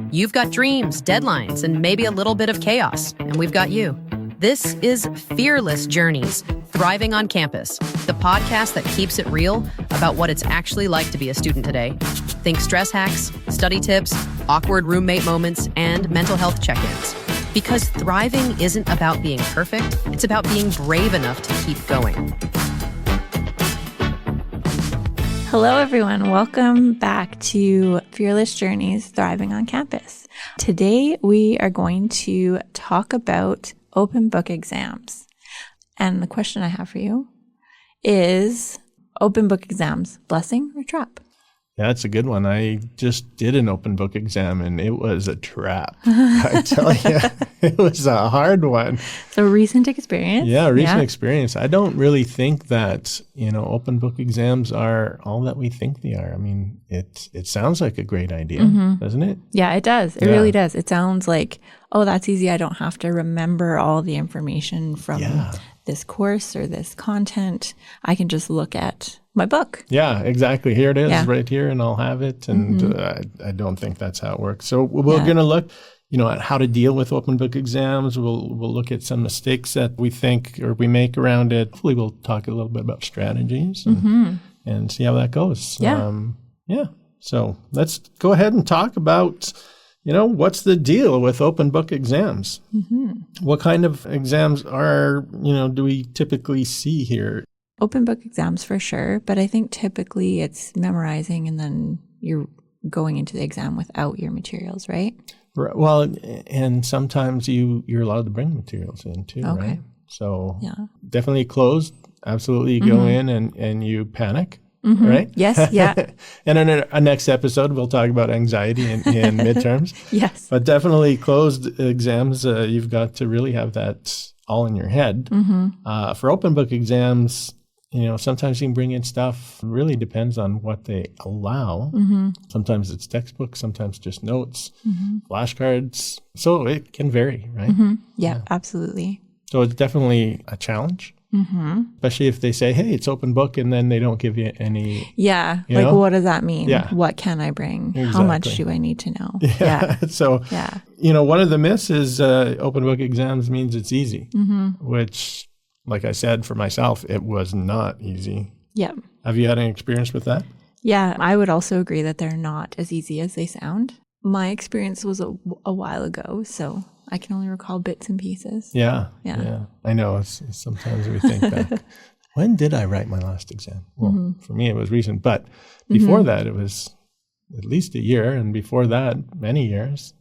You've got dreams, deadlines, and maybe a little bit of chaos, and we've got you. This is Fearless Journeys, Thriving on Campus, the podcast that keeps it real about what it's actually like to be a student today. Think stress hacks, study tips, awkward roommate moments, and mental health check-ins. Because thriving isn't about being perfect, it's about being brave enough to keep going. Hello, everyone. Welcome back to Fearless Journeys, Thriving on Campus. Today, we are going to talk about open book exams. And the question I have for you is, open book exams, blessing or trap? Yeah, that's a good one. I just did an open book exam and it was a trap. I tell you, it was a hard one. So recent experience. Yeah, recent experience. I don't really think that, open book exams are all that we think they are. I mean, it sounds like a great idea, doesn't it? Yeah, it does. It really does. It sounds like, oh, that's easy. I don't have to remember all the information from this course or this content. I can just look at my book. Yeah, exactly. Here it is right here and I'll have it. And I don't think that's how it works. So we're going to look, at how to deal with open book exams. We'll look at some mistakes that we think or we make around it. Hopefully we'll talk a little bit about strategies and see how that goes. So let's go ahead and talk about, what's the deal with open book exams? What kind of exams do we typically see here? Open book exams for sure, but I think typically it's memorizing and then you're going into the exam without your materials, right? Well, and sometimes you're allowed to bring materials in too, right? So definitely closed. Absolutely, you go in and you panic, right? Yes, yeah. And in a next episode, we'll talk about anxiety in midterms. Yes. But definitely closed exams, you've got to really have that all in your head. For open book exams, sometimes you can bring in stuff. Really depends on what they allow. Sometimes it's textbooks, sometimes just notes, flashcards. So it can vary, right? Yeah, absolutely. So it's definitely a challenge, especially if they say, hey, it's open book, and then they don't give you any. Yeah, like what does that mean? Yeah. What can I bring? Exactly. How much do I need to know? So, one of the myths is open book exams means it's easy, which, like I said, for myself, it was not easy. Yeah. Have you had any experience with that? Yeah, I would also agree that they're not as easy as they sound. My experience was a while ago, so I can only recall bits and pieces. Yeah. I know. Sometimes we think back. When did I write my last exam? Well, for me, it was recent. But before that, it was at least a year. And before that, many years.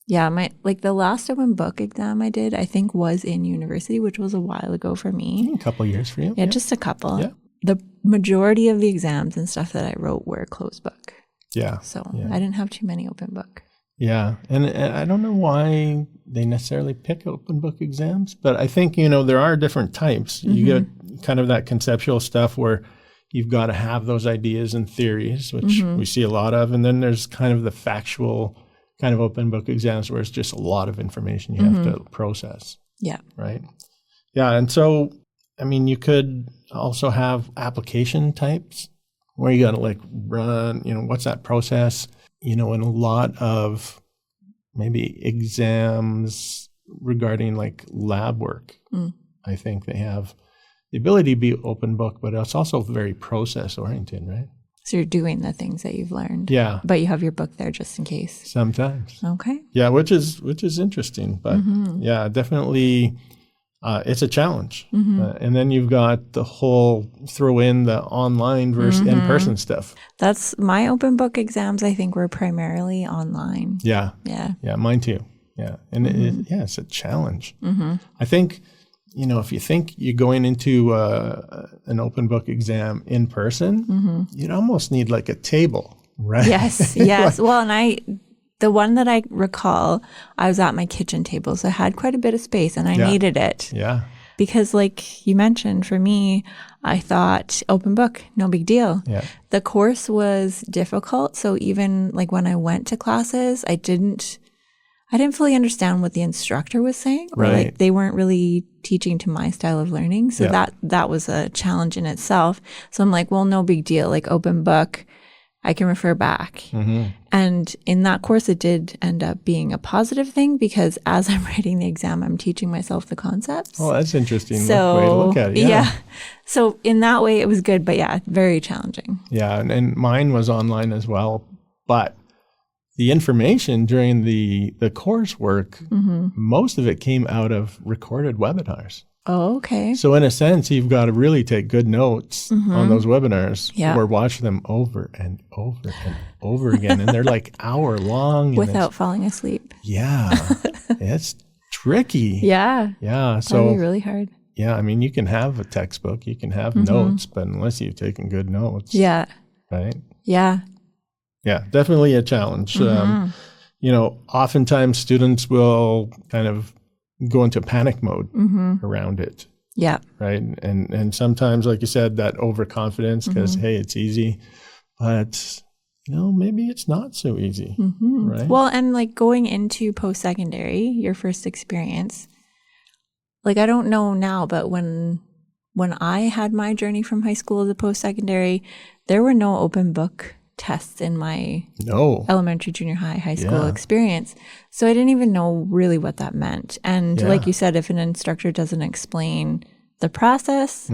Yeah, the last open book exam I did, I think was in university, which was a while ago for me. A couple of years for you. Yeah, just a couple. Yeah. The majority of the exams and stuff that I wrote were closed book. Yeah. So I didn't have too many open book. Yeah. And I don't know why they necessarily pick open book exams, but I think, there are different types. You get kind of that conceptual stuff where you've got to have those ideas and theories, which we see a lot of. And then there's kind of the factual kind of open book exams where it's just a lot of information you have to process. Yeah. Right. Yeah. And so, you could also have application types where you got to run, what's that process? In a lot of maybe exams regarding lab work, I think they have the ability to be open book, but it's also very process oriented, right? So you're doing the things that you've learned. Yeah. But you have your book there just in case. Sometimes. Okay. Yeah, which is interesting. But definitely it's a challenge. And then you've got the whole throw in the online versus in-person stuff. That's my open book exams, I think, were primarily online. Yeah. Yeah, mine too. Yeah. And it's a challenge. I think, if you think you're going into an open book exam in person, you'd almost need a table, right? Yes. Well, and the one that I recall, I was at my kitchen table, so I had quite a bit of space and I needed it. Yeah. Because like you mentioned, for me, I thought open book, no big deal. Yeah. The course was difficult. So even when I went to classes, I didn't fully understand what the instructor was saying. Or they weren't really teaching to my style of learning. So that was a challenge in itself. So I'm well, no big deal. Open book, I can refer back. And in that course, it did end up being a positive thing because as I'm writing the exam, I'm teaching myself the concepts. Oh, that's interesting. So, way to look at it. Yeah. So in that way, it was good, but yeah, very challenging. Yeah. And mine was online as well. But the information during the coursework, most of it came out of recorded webinars. Oh, okay. So in a sense, you've got to really take good notes on those webinars or watch them over and over and over again. And they're like hour long. Without falling asleep. Yeah. It's tricky. Yeah. Yeah. So that'd be really hard. Yeah. I mean, you can have a textbook, you can have notes, but unless you've taken good notes. Yeah. Right. Yeah. Yeah. Definitely a challenge. Oftentimes students will kind of go into panic mode around it. Yeah. Right. And sometimes, like you said, that overconfidence because, hey, it's easy, but maybe it's not so easy. Right. Well, and like going into post-secondary, your first experience, like I don't know now, but when I had my journey from high school to post-secondary, there were no open book tests in my elementary, junior high school experience. So I didn't even know really what that meant. And like you said, if an instructor doesn't explain the process,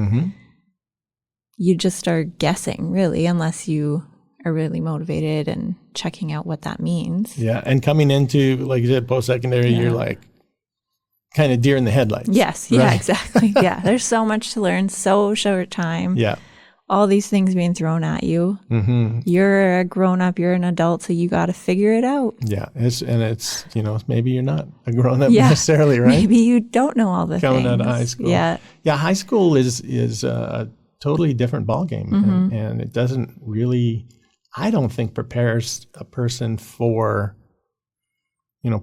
you just start guessing really, unless you are really motivated and checking out what that means. Yeah. And coming into, like you said, post-secondary, you're like kind of deer in the headlights. Yes. Right? Yeah, exactly. Yeah. There's so much to learn, so short time. Yeah. All these things being thrown at you. You're a grown up, you're an adult, so you got to figure it out. Yeah. It's maybe you're not a grown up necessarily, right? Maybe you don't know all the Coming things. out of high school. Yeah. Yeah. High school is a totally different ballgame. And it doesn't really, I don't think, prepares a person for,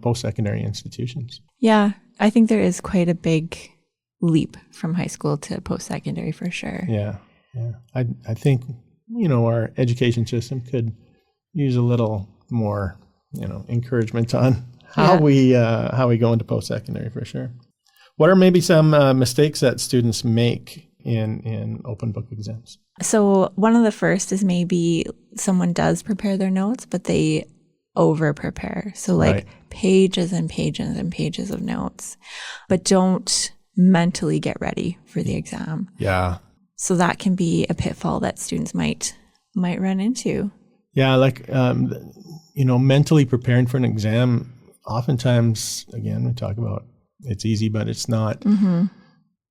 post-secondary institutions. Yeah. I think there is quite a big leap from high school to post-secondary for sure. Yeah. Yeah, I think, our education system could use a little more, encouragement on how we go into post-secondary for sure. What are maybe some mistakes that students make in open book exams? So one of the first is maybe someone does prepare their notes, but they over prepare. So like pages and pages and pages of notes, but don't mentally get ready for the exam. Yeah. So that can be a pitfall that students might run into. Yeah, like, mentally preparing for an exam, oftentimes, again, we talk about it's easy, but it's not.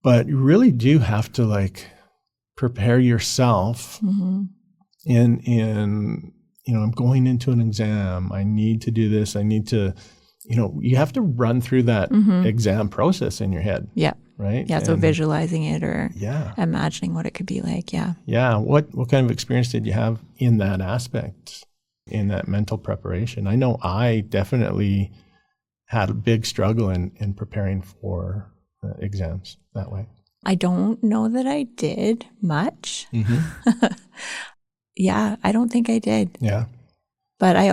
But you really do have to, prepare yourself in I'm going into an exam. I need to do this. I need to, you have to run through that exam process in your head. Yeah. Right? Yeah, so visualizing it or imagining what it could be like, Yeah, what kind of experience did you have in that aspect, in that mental preparation? I know I definitely had a big struggle in preparing for exams that way. I don't know that I did much. Yeah, I don't think I did. Yeah. But I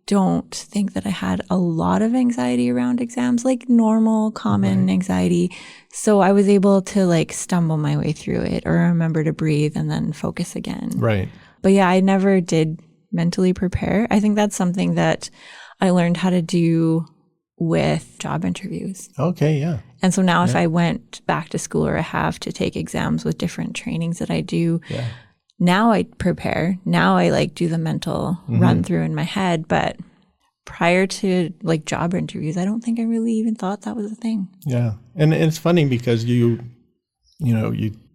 don't think that I had a lot of anxiety around exams, like normal, common anxiety. So I was able to stumble my way through it or remember to breathe and then focus again. Right. But yeah, I never did mentally prepare. I think that's something that I learned how to do with job interviews. Okay, yeah. And so now if I went back to school or I have to take exams with different trainings that I do, now I prepare. Now I do the mental run through in my head. But prior to job interviews, I don't think I really even thought that was a thing. Yeah. And it's funny because you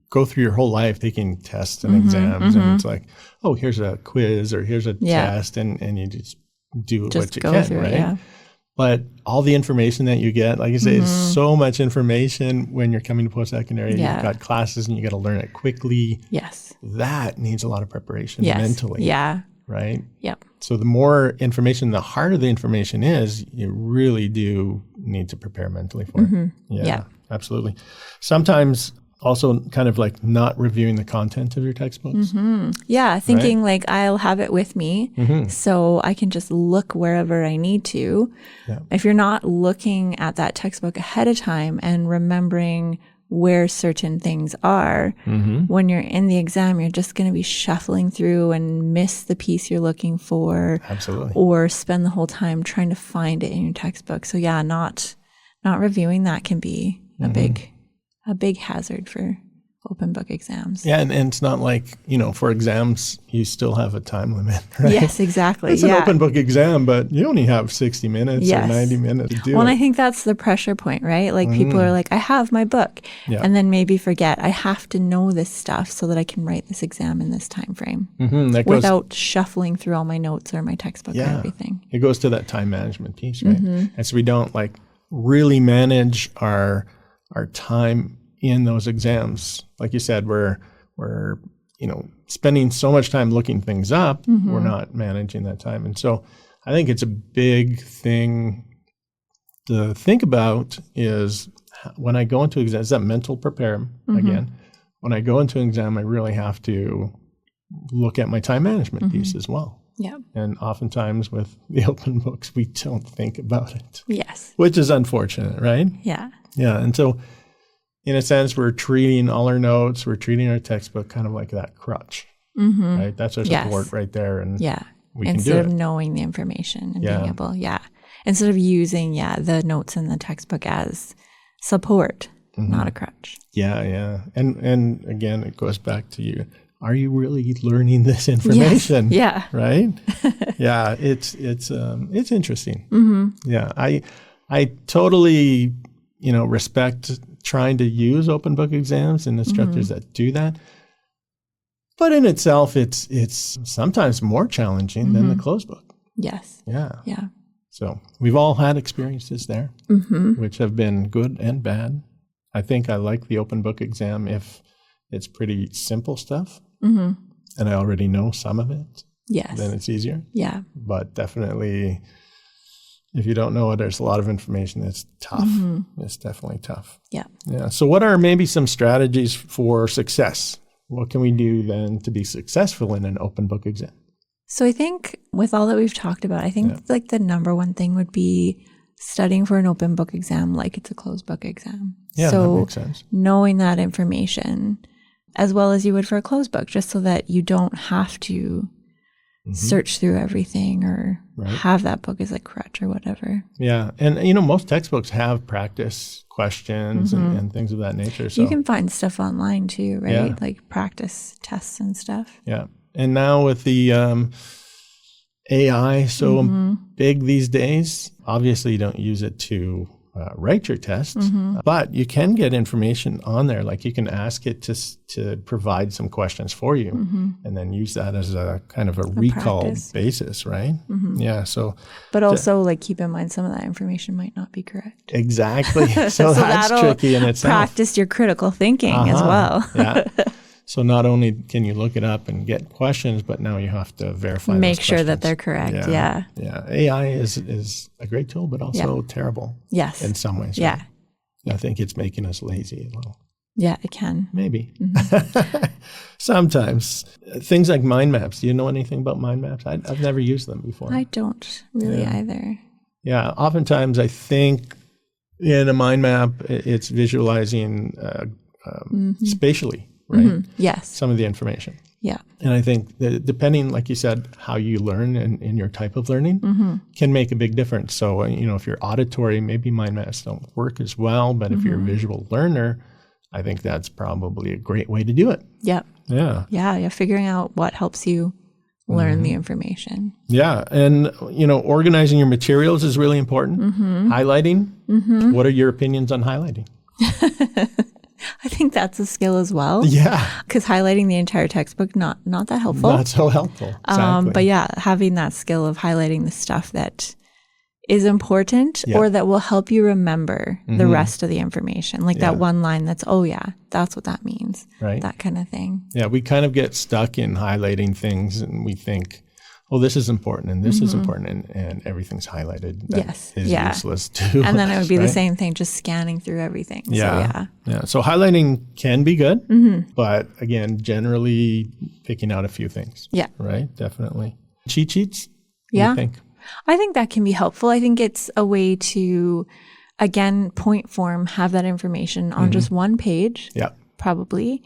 go through your whole life taking tests and exams and it's like, oh, here's a quiz or here's a test and you just do what you can, right? Yeah. But all the information that you get, like you say, is so much information when you're coming to post-secondary. Yeah. You've got classes and you got to learn it quickly. Yes. That needs a lot of preparation mentally. Yeah. Right? Yep. So the more information, the harder the information is, you really do need to prepare mentally for it. Yeah, absolutely. Sometimes also kind of not reviewing the content of your textbooks. Yeah, thinking I'll have it with me so I can just look wherever I need to. Yeah. If you're not looking at that textbook ahead of time and remembering where certain things are. When you're in the exam, you're just going to be shuffling through and miss the piece you're looking for. Absolutely. Or spend the whole time trying to find it in your textbook. So yeah, not reviewing that can be a big hazard for open book exams. Yeah, and it's not like, for exams, you still have a time limit, right? Yes, exactly. It's an open book exam, but you only have 60 minutes or 90 minutes to do it. Well, and I think that's the pressure point, right? Like people are like, I have my book, and then maybe forget, I have to know this stuff so that I can write this exam in this time frame without shuffling through all my notes or my textbook or everything. It goes to that time management piece, right? And so we don't really manage our time in those exams. Like you said, we're spending so much time looking things up, we're not managing that time. And so I think it's a big thing to think about is when I go into exam, is that mental prepare again. When I go into an exam, I really have to look at my time management piece as well. Yeah. And oftentimes with the open books, we don't think about it. Yes. Which is unfortunate, right? Yeah. Yeah. And so in a sense, we're treating all our notes, we're treating our textbook kind of like that crutch, right? That's our support right there. And we can do instead it. of knowing the information and being able, instead of using, the notes in the textbook as support, not a crutch. Yeah. And again, it goes back to you. Are you really learning this information? Yes. Yeah. Right? Yeah. It's interesting. Yeah. I totally, respect trying to use open book exams and instructors that do that. But in itself, it's sometimes more challenging than the closed book. Yes. Yeah. Yeah. So we've all had experiences there, which have been good and bad. I think I like the open book exam if it's pretty simple stuff and I already know some of it. Yes. Then it's easier. Yeah. But definitely, if you don't know it, there's a lot of information that's tough. It's definitely tough. Yeah. Yeah. So what are maybe some strategies for success? What can we do then to be successful in an open book exam? So I think with all that we've talked about, I think the number one thing would be studying for an open book exam like it's a closed book exam. Yeah, so that makes sense. Knowing that information as well as you would for a closed book, just so that you don't have to search through everything or have that book as a crutch or whatever. Yeah. And, most textbooks have practice questions and things of that nature. So you can find stuff online too, right? Yeah. Like practice tests and stuff. Yeah. And now with the AI so big these days, obviously you don't use it to write your test, but you can get information on there. Like you can ask it to provide some questions for you and then use that as a kind of a recall practice basis, right? Yeah. So, but also keep in mind some of that information might not be correct. Exactly. So that's tricky in itself. Practice your critical thinking as well. Yeah. So not only can you look it up and get questions, but now you have to verify. Make sure that they're correct. Yeah. AI is a great tool, but also terrible. Yes. In some ways. Yeah. Right? I think it's making us lazy a little. Yeah, it can. Maybe. Sometimes. Things like mind maps. Do you know anything about mind maps? I've never used them before. I don't really either. Yeah. Oftentimes I think in a mind map, it's visualizing spatially. Right? Yes. Some of the information. Yeah. And I think that depending, like you said, how you learn and in your type of learning can make a big difference. So, if you're auditory, maybe mind maps don't work as well. But if you're a visual learner, I think that's probably a great way to do it. Yep. Yeah. Yeah. Figuring out what helps you learn the information. Yeah. And, organizing your materials is really important. Highlighting. What are your opinions on highlighting? I think that's a skill as well. Yeah. Because highlighting the entire textbook, not that helpful. Not so helpful. Exactly. But yeah, having that skill of highlighting the stuff that is important or that will help you remember the rest of the information. Like that one line that's, that's what that means. Right. That kind of thing. Yeah, we kind of get stuck in highlighting things and we think, this is important and this is important and everything's highlighted. That is useless too. And then it would be the same thing, just scanning through everything. Yeah. So highlighting can be good, but again, generally picking out a few things. Yeah. Right? Definitely. Cheat sheets? Yeah. What do you think? I think that can be helpful. I think it's a way to again, point form, have that information on just one page, probably,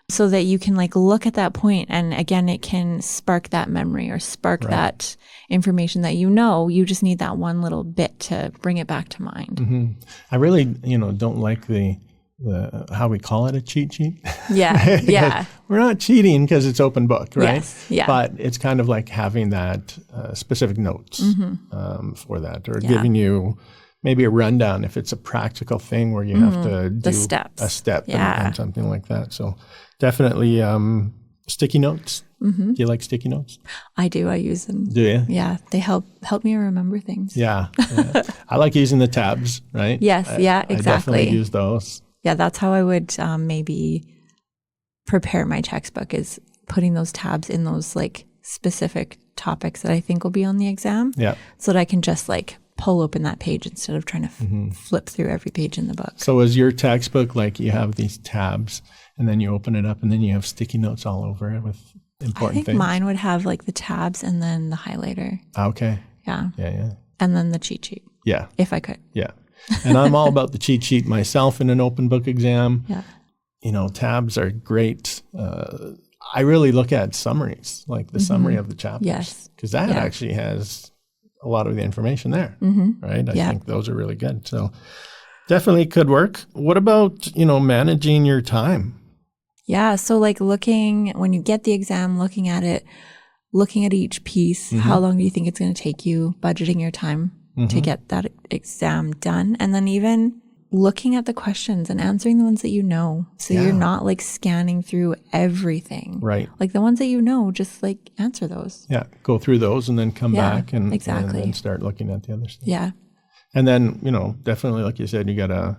so that you can like look at that point, and again, it can spark that memory or spark that information that you just need that one little bit to bring it back to mind. I really, don't like the how we call it a cheat sheet. Yeah. We're not cheating because it's open book, right? Yes, yeah. But it's kind of like having that specific notes for that, or giving you maybe a rundown if it's a practical thing where you have to do a step and something like that. So definitely sticky notes. Do you like sticky notes? I do. I use them. Do you? Yeah. They help me remember things. Yeah. I like using the tabs, right? Yes. Exactly. I definitely use those. Yeah, that's how I would maybe prepare my textbook, is putting those tabs in those like specific topics that I think will be on the exam. Yeah. So that I can just like pull open that page instead of trying to flip through every page in the book. So is your textbook like you have these tabs and then you open it up and then you have sticky notes all over it with important things? Mine would have like the tabs and then the highlighter. Okay. Yeah. Yeah. And then the cheat sheet. Yeah. If I could. Yeah. And I'm all about the cheat sheet myself in an open book exam. Yeah. Tabs are great. I really look at summaries, like the summary of the chapters. Yes. Because that actually has a lot of the information there, right? I think those are really good. So definitely could work. What about, managing your time? Yeah. So like when you get the exam, looking at it, looking at each piece, how long do you think it's going to take you, budgeting your time to get that exam done. And then even looking at the questions and answering the ones that you know. So you're not like scanning through everything. Right. Like the ones that you know, just like answer those. Yeah. Go through those and then come back and exactly. start looking at the other stuff. Yeah. And then, definitely, like you said, you got to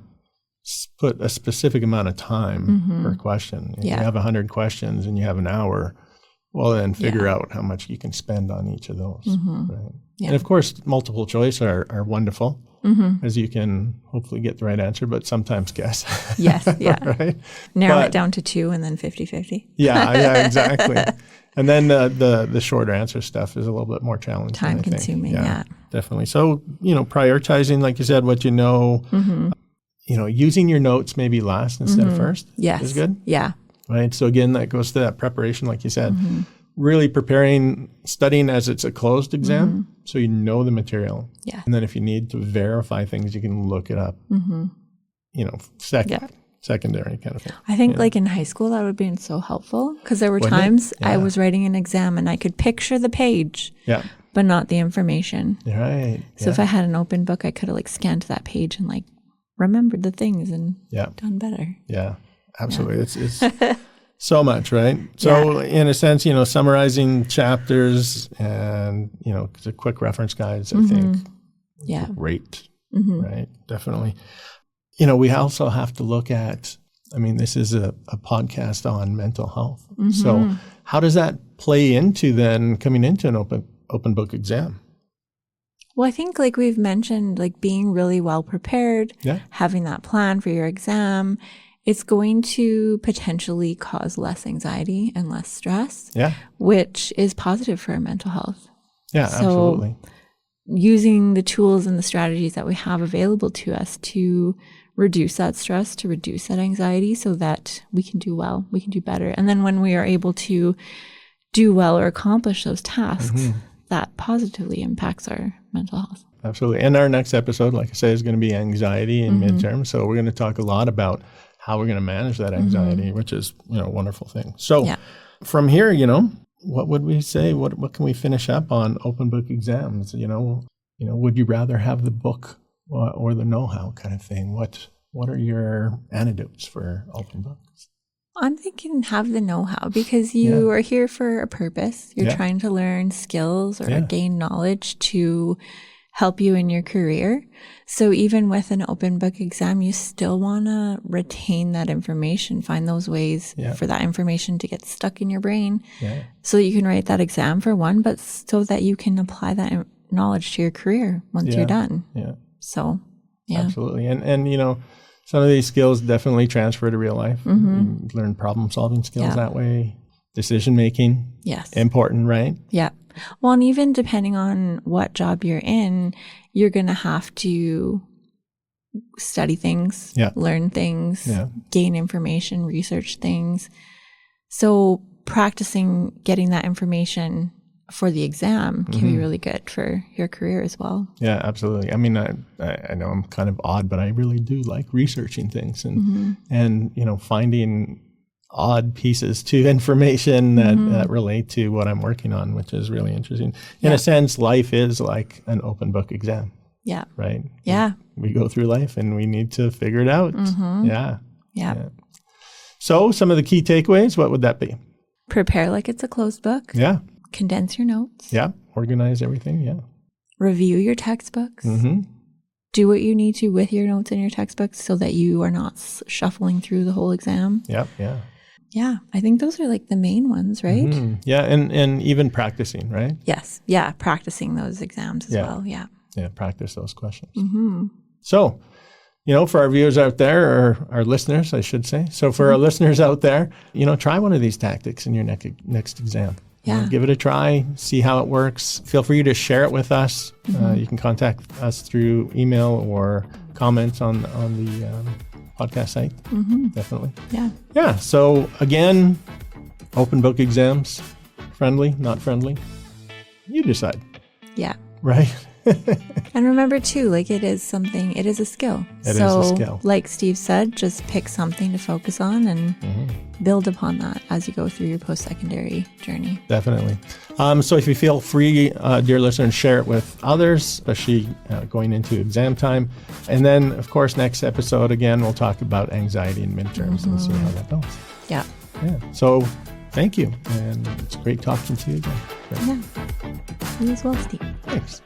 put a specific amount of time per question. If you have 100 questions and you have an hour, well, then figure out how much you can spend on each of those. Right? Yeah. And of course, multiple choice are wonderful, as you can hopefully get the right answer, but sometimes guess. Yes, yeah. Right? Narrow it down to 2 and then 50-50. Yeah, exactly. And then the shorter answer stuff is a little bit more challenging. Time consuming, yeah. Definitely. So, prioritizing, like you said, what you know, using your notes maybe last instead of first is good. Yeah. Right. So again, that goes to that preparation, like you said, really preparing, studying as it's a closed exam. So you know the material. Yeah. And then if you need to verify things, you can look it up, secondary kind of thing. I think like in high school, that would have been so helpful because there were times I was writing an exam and I could picture the page, but not the information. Right. So if I had an open book, I could have like scanned to that page and like remembered the things and done better. Yeah. Absolutely. It's so much, right? So in a sense, summarizing chapters and, the quick reference guides, I think, great, right? Definitely. We also have to look at, this is a podcast on mental health. So how does that play into then coming into an open book exam? Well, I think like we've mentioned, like being really well prepared, having that plan for your exam, it's going to potentially cause less anxiety and less stress, which is positive for our mental health. Yeah, so absolutely. Using the tools and the strategies that we have available to us to reduce that stress, to reduce that anxiety so that we can do well, we can do better. And then when we are able to do well or accomplish those tasks, that positively impacts our mental health. Absolutely. And our next episode, like I say, is going to be anxiety in midterm. So we're going to talk a lot about how we're going to manage that anxiety, which is, a wonderful thing. So from here, what would we say? What can we finish up on open book exams? Would you rather have the book or the know-how kind of thing? What are your antidotes for open books? I'm thinking have the know-how because you are here for a purpose. You're trying to learn skills or gain knowledge to help you in your career. So even with an open book exam, you still want to retain that information, find those ways for that information to get stuck in your brain so that you can write that exam for one, but so that you can apply that knowledge to your career once you're done. Yeah. So, absolutely. And some of these skills definitely transfer to real life. You learn problem solving skills that way. Decision making. Yes. Important, right? Yeah. Well, and even depending on what job you're in, you're going to have to study things, learn things, gain information, research things. So practicing getting that information for the exam can be really good for your career as well. Yeah, absolutely. I mean, I know I'm kind of odd, but I really do like researching things and finding odd pieces to information that relate to what I'm working on, which is really interesting. In a sense, life is like an open book exam. Yeah. Right? Yeah. We go through life and we need to figure it out. Yeah. So some of the key takeaways, what would that be? Prepare like it's a closed book. Yeah. Condense your notes. Yeah. Organize everything. Yeah. Review your textbooks. Do what you need to with your notes in your textbooks so that you are not shuffling through the whole exam. Yeah. Yeah, I think those are like the main ones, right? Yeah, and even practicing, right? Yes. Yeah, practicing those exams as well. Yeah. Yeah, practice those questions. So, for our viewers out there, or our listeners, I should say. So for our listeners out there, try one of these tactics in your next exam. Yeah. Give it a try, see how it works. Feel free to share it with us. You can contact us through email or comments on the podcast site. Definitely. Yeah. So again, open book exams, friendly, not friendly. You decide. Yeah. Right. And remember too, like it is a skill. It is a skill. Like Steve said, just pick something to focus on and build upon that as you go through your post-secondary journey. Definitely. So if you feel free, dear listeners, share it with others, especially going into exam time. And then, of course, next episode, again, we'll talk about anxiety and midterms and see how that goes. Yeah. So thank you. And it's great talking to you again. Yeah. You as well, Steve. Thanks.